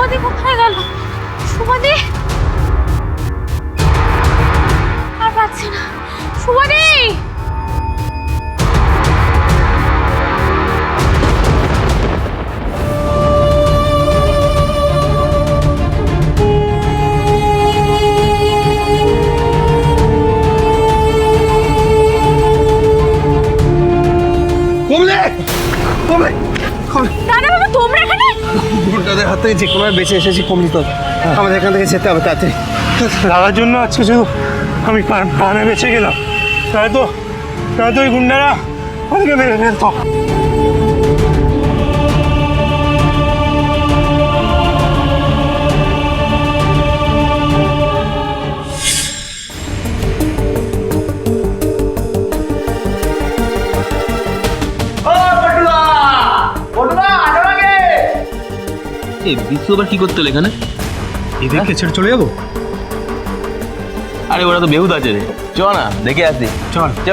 সুমতি কোথায় গেল? সুমতি আর পাচ্ছি না। সুমতি দাদা বাবা, তোমরা এখানে? গুন্ডাদের হাত থেকে যে কোনো বেঁচে এসেছি, কমলি তো আমাদের এখান থেকে যেতে হবে তাড়াতাড়ি। দাদার জন্য আজকে শুধু আমি প্রাণে বেঁচে গেলাম, নয়তো ওই গুন্ডারা ওদেরকে মেরে ফেলতো। বিশু আবার কি করতে হলো এখানে? এদেরকে ছেড়ে চলে যাবো? আরে ওরা তো বেহুদ আছে রে, চ না দেখে আসি। চল চ।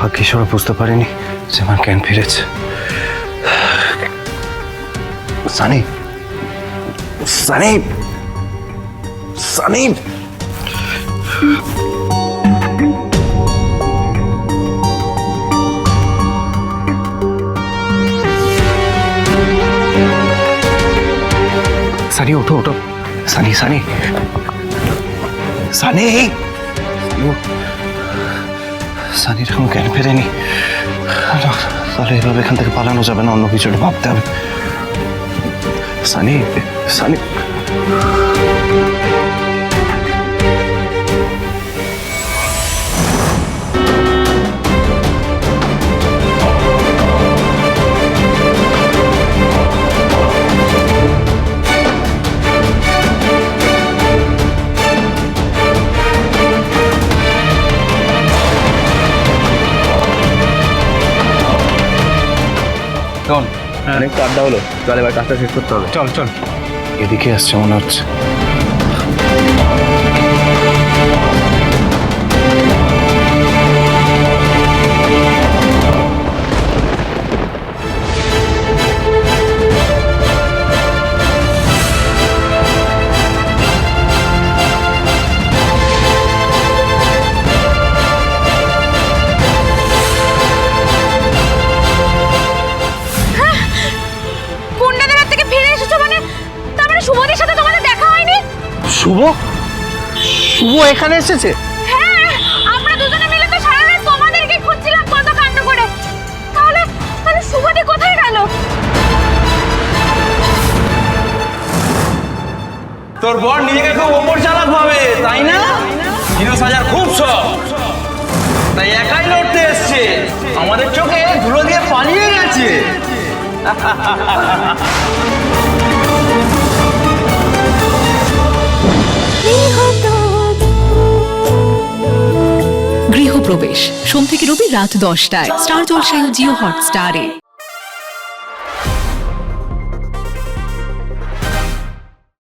ভাগ্যিস ওরা বুঝতে পারিনি যে আমার জ্ঞান ফিরেছে। সানি, সানি, সানি, সানি ওঠো ওঠো। সানি, সানি, সানি, সানির এখন জ্ঞান ফেরেনি। তাহলে এভাবে এখান থেকে পালানো যাবে না, অন্য কিছু ভাবতে হবে। সানি, সানি, শোন, অনেক তো আড্ডা হলো, চল এবার কাজটা শেষ করতে হবে। চল চল। এদিকে আসছে মনে হচ্ছে। শুভ, শুভ এখানে এসেছে? হ্যাঁ, আমরা দুজনে মিলে তো সারা রাত তোমাদেরকে খুঁজছিলাম কত কাণ্ড করে। তাহলে সুমতি কোথায় গেল? তোর বর নিজেকে খুব ওপর চালাক ভাবে, তাই না? হিরো সাজার খুব শখ, তাই একাই লড়তে এসছে, আমাদের চোখে ধুলো দিয়ে পালিয়ে গেছে। গৃহপ্রবেশ সোম থেকে রবি রাত 10টায় স্টার জলসায় ও জিও হটস্টারে।